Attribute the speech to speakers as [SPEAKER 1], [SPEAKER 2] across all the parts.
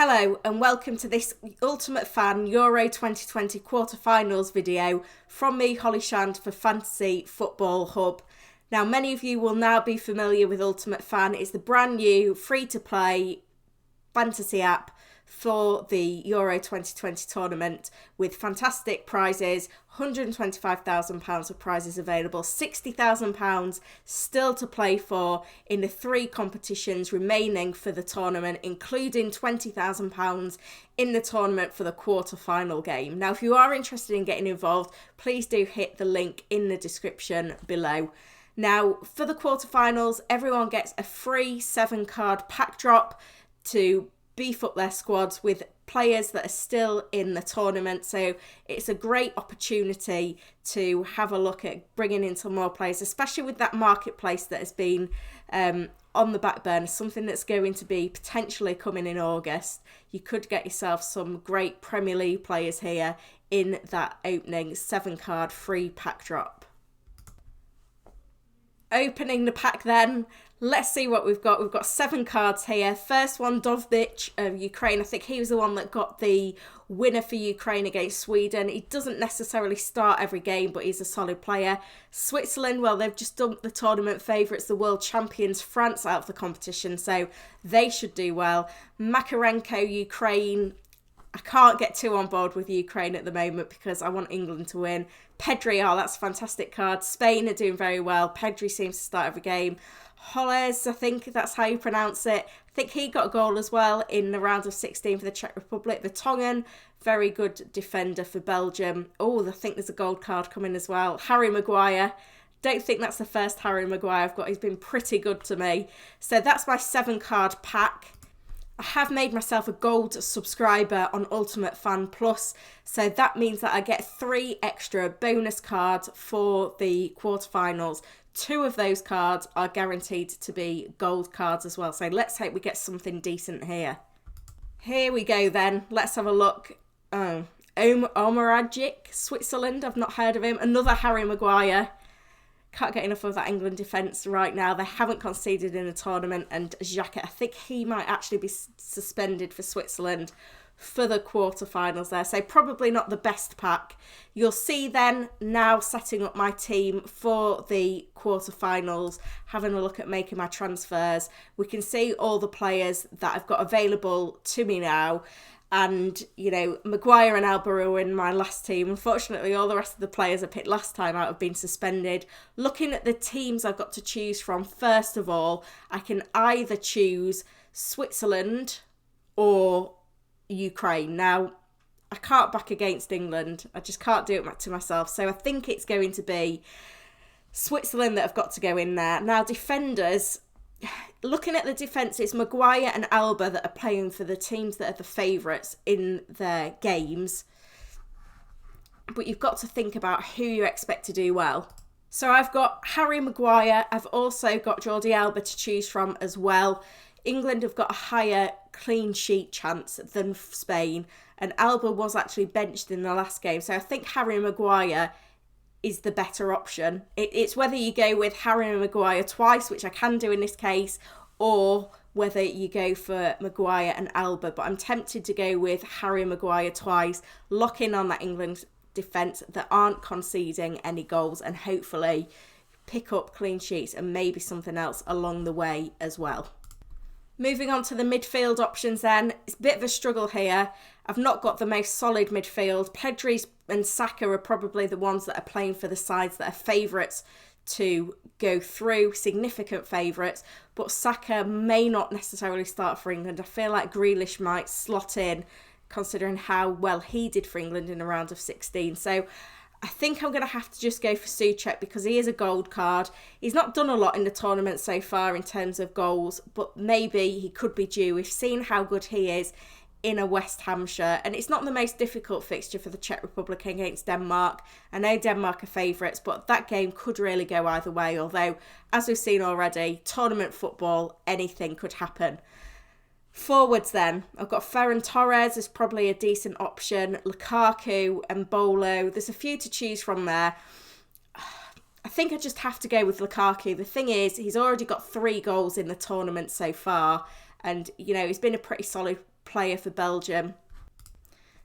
[SPEAKER 1] Hello and welcome to this UltimateFan Euro 2020 quarterfinals video from me, Holly Shand, for Fantasy Football Hub. Now, many of you will now be familiar with UltimateFan. It's the brand new free-to-play fantasy app for the Euro 2020 tournament with fantastic prizes, £125,000 of prizes available, £60,000 still to play for in the 3 competitions remaining for the tournament, including £20,000 in the tournament for the quarter-final game. Now, if you are interested in getting involved, please do hit the link in the description below. Now, for the quarterfinals, everyone gets a free 7-card pack drop to beef up their squads with players that are still in the tournament. So it's a great opportunity to have a look at bringing in some more players, especially with that marketplace that has been on the back burner, something that's going to be potentially coming in August. You could get yourself some great Premier League players here in that opening 7-card free pack drop. Opening the pack then, let's see what we've got. We've got 7 cards here. First one, Dovbyk of Ukraine. I think he was the one that got the winner for Ukraine against Sweden. He doesn't necessarily start every game, but he's a solid player. Switzerland, well, they've just dumped the tournament favourites, the world champions, France, out of the competition, so they should do well. Makarenko, Ukraine. I can't get too on board with Ukraine at the moment because I want England to win. Pedri, oh, that's a fantastic card. Spain are doing very well. Pedri seems to start every game. Holles, I think that's how you pronounce it. I think he got a goal as well in the round of 16 for the Czech Republic. Vertonghen, very good defender for Belgium. Oh, I think there's a gold card coming as well. Harry Maguire. Don't think that's the first Harry Maguire I've got. He's been pretty good to me. So that's my 7-card pack. I have made myself a gold subscriber on UltimateFan Plus, so that means that I get 3 extra bonus cards for the quarterfinals. 2 of those cards are guaranteed to be gold cards as well, so let's hope we get something decent here. Here we go then, let's have a look. Omaragic, Switzerland, I've not heard of him. Another Harry Maguire. Can't get enough of that England defence right now. They haven't conceded in the tournament. And Xhaka, I think he might actually be suspended for Switzerland for the quarterfinals there. So probably not the best pack. You'll see then now setting up my team for the quarterfinals, having a look at making my transfers. We can see all the players that I've got available to me now. And, you know, Maguire and Alba are in my last team. Unfortunately, all the rest of the players I picked last time out have been suspended. Looking at the teams I've got to choose from, first of all, I can either choose Switzerland or Ukraine. Now, I can't back against England. I just can't do it to myself. So I think it's going to be Switzerland that have got to go in there. Now, defenders, looking at the defence, it's Maguire and Alba that are playing for the teams that are the favourites in their games. But you've got to think about who you expect to do well. So I've got Harry Maguire. I've also got Jordi Alba to choose from as well. England have got a higher clean sheet chance than Spain. And Alba was actually benched in the last game. So I think Harry Maguire is the better option. It's whether you go with Harry Maguire twice, which I can do in this case, or whether you go for Maguire and Alba. But I'm tempted to go with Harry Maguire twice, lock in on that England defence that aren't conceding any goals, and hopefully pick up clean sheets and maybe something else along the way as well. Moving on to the midfield options then, it's a bit of a struggle here. I've not got the most solid midfield. Pedri and Saka are probably the ones that are playing for the sides that are favourites to go through, significant favourites, but Saka may not necessarily start for England. I feel like Grealish might slot in, considering how well he did for England in the round of 16. So I think I'm going to have to just go for Souček because he is a gold card. He's not done a lot in the tournament so far in terms of goals, but maybe he could be due. We've seen how good he is in a West Ham shirt, and it's not the most difficult fixture for the Czech Republic against Denmark. I know Denmark are favourites, but that game could really go either way, although, as we've seen already, tournament football, anything could happen. Forwards then, I've got Ferran Torres is probably a decent option, Lukaku and Bolo. There's a few to choose from there. I think I just have to go with Lukaku. The thing is, he's already got 3 goals in the tournament so far, and, you know, he's been a pretty solid player for Belgium.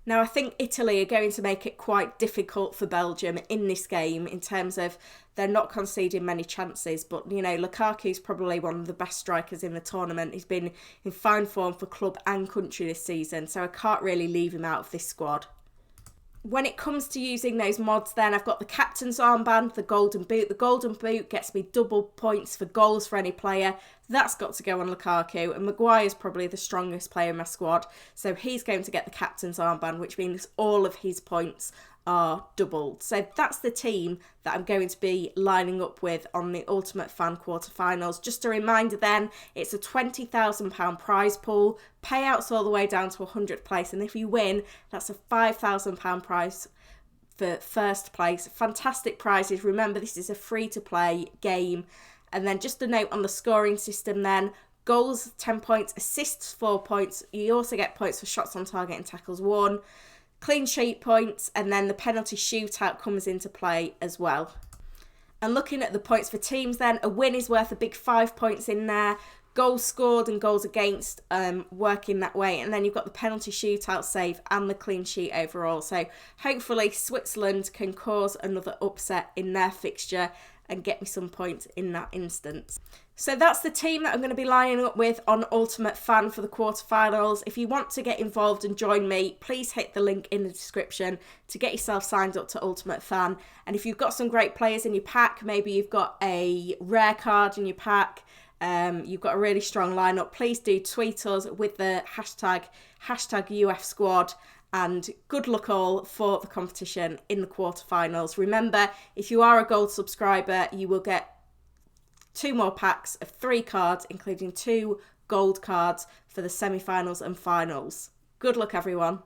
[SPEAKER 1] Now, I think Italy are going to make it quite difficult for Belgium in this game in terms of they're not conceding many chances. But, you know, Lukaku's probably one of the best strikers in the tournament. He's been in fine form for club and country this season, so I can't really leave him out of this squad. When it comes to using those mods then, I've got the captain's armband, the golden boot. The golden boot gets me double points for goals for any player. That's got to go on Lukaku, and Maguire's probably the strongest player in my squad, so he's going to get the captain's armband, which means all of his points are doubled. So that's the team that I'm going to be lining up with on the UltimateFan quarterfinals. Just a reminder then, it's a £20,000 prize pool, payouts all the way down to 100th place, and if you win, that's a £5,000 prize for first place. Fantastic prizes. Remember, this is a free-to-play game. And then just a note on the scoring system then, goals 10 points, assists 4 points. You also get points for shots on target and tackles 1. Clean sheet points, and then the penalty shootout comes into play as well. And looking at the points for teams then, a win is worth a big 5 points in there. Goals scored and goals against work in that way. And then you've got the penalty shootout save and the clean sheet overall. So hopefully Switzerland can cause another upset in their fixture and get me some points in that instance. So that's the team that I'm going to be lining up with on UltimateFan for the quarterfinals. If you want to get involved and join me, please hit the link in the description to get yourself signed up to UltimateFan. And if you've got some great players in your pack, maybe you've got a rare card in your pack, you've got a really strong lineup, please do tweet us with the hashtag #UFSquad. And good luck all for the competition in the quarterfinals. Remember, if you are a gold subscriber, you will get 2 more packs of 3 cards, including 2 gold cards for the semi-finals and finals. Good luck, everyone.